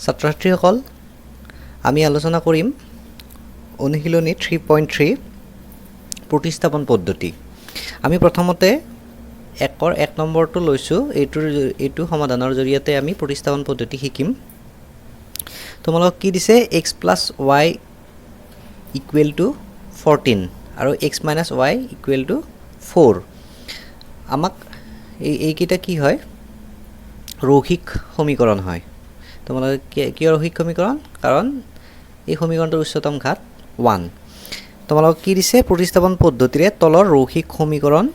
ছাত্ৰ-ছাত্ৰীসকল আমি আলোচনা কৰিম অনুশীলনী 3.3 প্ৰতিস্থাপন পদ্ধতি। আমি প্ৰথমতে এক নম্বৰটো লৈছোঁ, এইটো সমাধানৰ জৰিয়তে আমি প্ৰতিস্থাপন পদ্ধতি শিকিম। তোমালোকক কি দিছে x plus y equal to 14 আৰু x minus y equal to 4। আমাক এইকেইটা কি হয়, ৰৈখিক সমীকৰণ হয়। তোমালোকে কিয় ৰৈখিক সমীকৰণ? কাৰণ এই সমীকৰণটোৰ উচ্চতম ঘাত 1। তোমালোকক কি দিছে, প্ৰতিস্থাপন পদ্ধতিৰে তলৰ ৰৈখিক সমীকৰণ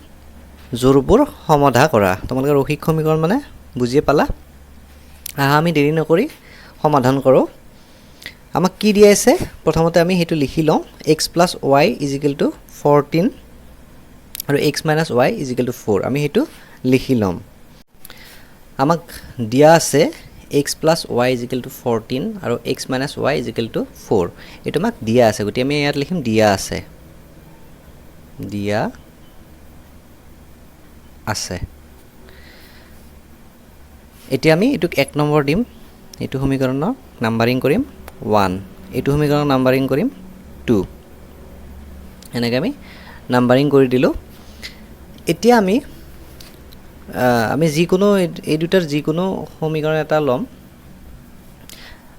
জোৰবোৰ সমাধা কৰা। তোমালোকে ৰৈখিক সমীকৰণ মানে বুজিয়ে পালা। আমি দেৰি নকৰি সমাধান কৰোঁ। আমাক কি দিয়া আছে প্ৰথমতে আমি সেইটো লিখি লওঁ, x plus y is equal to 14 আৰু x minus y is equal to 4। আমি সেইটো লিখি ল'ম। আমাক দিয়া আছে x plus y is equal to 14 আৰু x minus y is equal to 4। এইটো আমাক দিয়া আছে, গতিকে আমি ইয়াত লিখিম দিয়া আছে, দিয়া আছে। এতিয়া আমি এইটোক 1 নম্বৰ দিম, এইটো সমীকৰণৰ নাম্বাৰিং কৰিম 1, এইটো সমীকৰণৰ নাম্বাৰিং কৰিম 2। এনেকৈ আমি নাম্বাৰিং কৰি দিলোঁ। এতিয়া আমি যিকোনো এই দুটাৰ যিকোনো সমীকৰণ এটা ল'ম।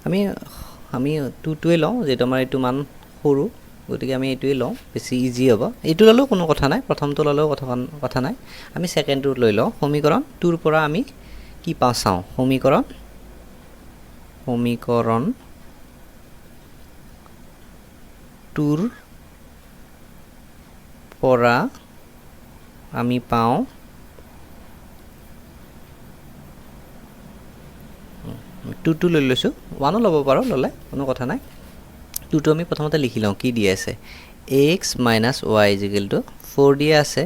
আমি 2টোৱে লওঁ, যিহেতু আমাৰ এইটো মান সৰু, গতিকে আমি এইটোৱে লওঁ, বেছি ইজি হ'ব। এইটো ল'লেও কোনো কথা নাই, প্ৰথমটো ল'লেও কথা নাই। আমি ছেকেণ্ডটো লৈ লওঁ। সমীকৰণ 2ৰ পৰা আমি কি পাওঁ চাওঁ। সমীকৰণ 2ৰ পৰা আমি পাওঁ 2টো লৈ লৈছোঁ, 1ও ল'ব পাৰোঁ, ল'লে কোনো কথা নাই। 2টো আমি প্ৰথমতে লিখি লওঁ। কি দিয়া আছে, x minus y is equal to 4 দিয়া আছে।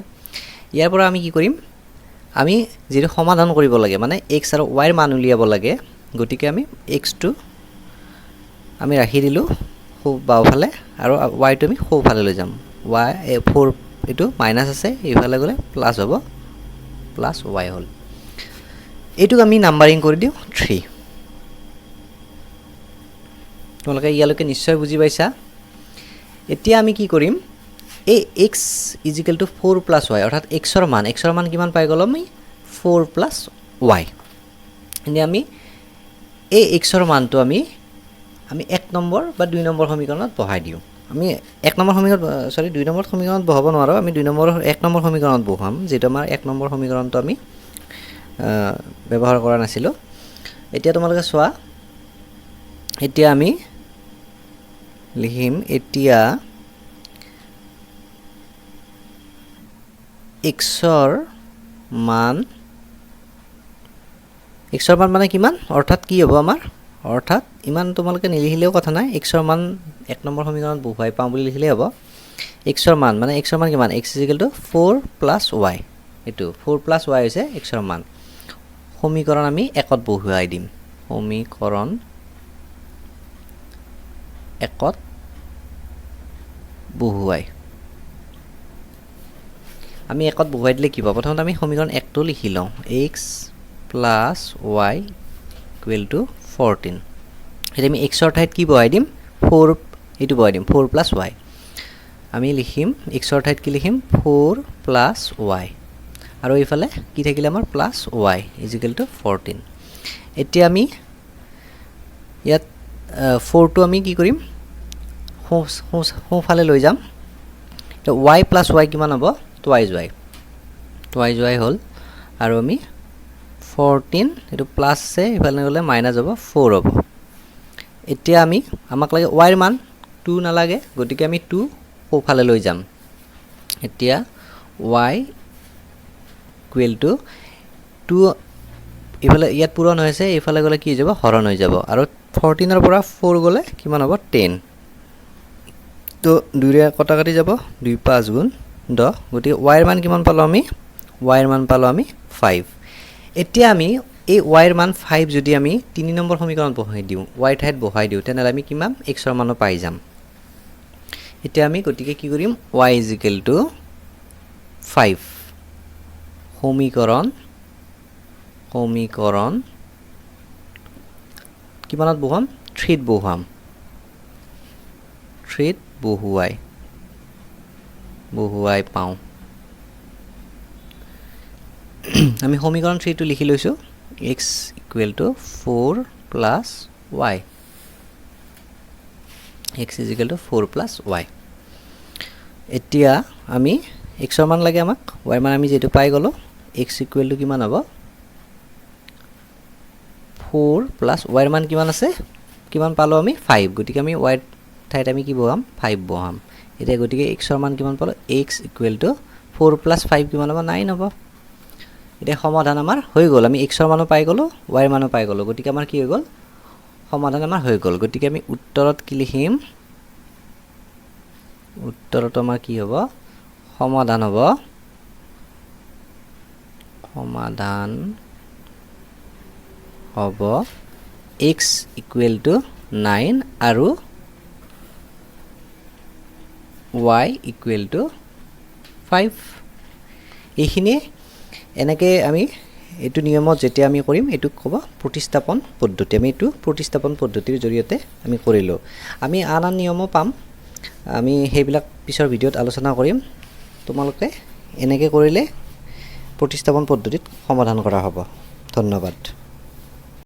ইয়াৰ পৰা আমি কি কৰিম, আমি যিটো সমাধান কৰিব লাগে, মানে x আৰু y ৰ মান উলিয়াব লাগে, গতিকে আমি xটো আমি ৰাখি দিলোঁ বাওঁফালে আৰু yটো আমি সোঁফালে লৈ যাম। 4 এইটো মাইনাছ আছে, এইফালে গ'লে প্লাছ হ'ব, প্লাছ y হ'ল। এইটোক আমি নাম্বাৰিং কৰি দিওঁ 3। তোমালোকে ইয়ালৈকে নিশ্চয় বুজি পাইছা। এতিয়া আমি কি কৰিম, এই x is equal to 4 plus y, অৰ্থাৎ xৰ মান কিমান পাই গ'লোঁ আমি, 4 plus y। এতিয়া আমি এই xৰ মানটো আমি 1 নম্বৰ বা 2 নম্বৰ সমীকৰণত বহাই দিওঁ। আমি 2 নম্বৰ সমীকৰণত বহাব নোৱাৰোঁ, আমি 1 নম্বৰ সমীকৰণত বহাম, যিহেতু আমাৰ 1 নম্বৰ সমীকৰণটো আমি ব্যৱহাৰ কৰা নাছিলোঁ। এতিয়া তোমালোকে চোৱা, এতিয়া আমি লিখিম, এতিয়া xৰ মান মানে কিমান, অৰ্থাৎ কি হ'ব আমাৰ, অৰ্থাৎ ইমান তোমালোকে নিলিখিলেও কথা নাই, xৰ মান 1 নম্বৰ সমীকৰণত বহুৱাই পাওঁ বুলি লিখিলেই হ'ব। xৰ মান কিমান, x is equal to 4 plus y। এইটো 4 plus y হৈছে xৰ মান। সমীকৰণ আমি 1ত বহুৱাই দিম, সমীকৰণ 1ত বহুৱাই। আমি 1ত বহুৱাই দিলে কি পাব, প্ৰথমতে আমি সমীকৰণ 1টো লিখি লওঁ, x plus y equal to 14। এতিয়া আমি xৰ ঠাইত কি বহাই দিম, 4, এইটো বহাই দিম 4 plus y। আমি লিখিম xৰ ঠাইত কি লিখিম, 4 plus y, আৰু এইফালে কি থাকিলে আমাৰ plus y is equal to 14। এতিয়া আমি ইয়াত 4টো আমি কি কৰিম, সোঁফালে লৈ যাম। তো y plus y কিমান হ'ব, twice y হ'ল, আৰু আমি 14, এইটো প্লাছ আছে, এইফালে গ'লে মাইনাছ হ'ব, 4 হ'ব। এতিয়া আমাক লাগে y ৰ মান, 2 নালাগে, গতিকে আমি 2 সোঁফালে লৈ যাম। এতিয়া y ইকুৱেল টু 2, এইফালে ইয়াত পূৰণ হৈছে, এইফালে গ'লে কি হৈ যাব, হৰণ হৈ যাব, আৰু 14ৰ পৰা 4 গ'লে কিমান হ'ব, 10। তো 2ৰে কটাকাটি যাব, 2 5 গুণ 10, গতিকে y ৰ মান কিমান পালোঁ আমি, y ৰ মান পালোঁ আমি 5। এতিয়া আমি এই y ৰ মান 5 যদি আমি 3 নম্বৰ সমীকৰণত বহাই দিওঁ, y ঠাইত বহাই দিওঁ, তেনেহ'লে আমি কিমান xৰ মানো পাই যাম। এতিয়া আমি গতিকে কি কৰিম, y is equal to 5। সমীকৰণ কিমানত বহুৱাম 3ত বহুৱাম 3ত বহুৱাই পাওঁ আমি সমীকৰণ 3টো লিখি লৈছোঁ x = 4 + y x = 4 + y এতিয়া আমি x ৰ মান লাগে আমাক y ৰ মান আমি যেটো পাই গলো x = কিমান হ'ব 4 + y ৰ মান কিমান আছে কিমান পালো আমি 5 গতিকে আমি y ঠাইত আমি কি বহাম 5 বহাম এতিয়া গতিকে x ৰ মান কিমান পালো x = 4 + 5 কিমান হ'ব 9 হ'ব এতিয়া সমাধান আমাৰ হৈ গ'ল আমি x ৰ মানো পাই গলো y ৰ মানো পাই গলো গতিকে আমাৰ কি হৈ গ'ল সমাধান আমাৰ হৈ গ'ল গতিকে আমি উত্তৰত কি লিখিম উত্তৰত আমাৰ কি হ'ব সমাধান হ'ব x = 9 আৰু y = 5 এইখিনি এনেকৈ আমি এইটো নিয়মত যেতিয়া আমি কৰিম এইটোক ক'ব প্ৰতিস্থাপন পদ্ধতি আমি এইটো প্ৰতিস্থাপন পদ্ধতিৰ জৰিয়তে আমি কৰিলোঁ আমি আন নিয়মো পাম আমি সেইবিলাক পিছৰ ভিডিঅ'ত আলোচনা কৰিম তোমালোকে এনেকৈ কৰিলে প্ৰতিস্থাপন পদ্ধতিত সমাধান কৰা হ'ব ধন্যবাদ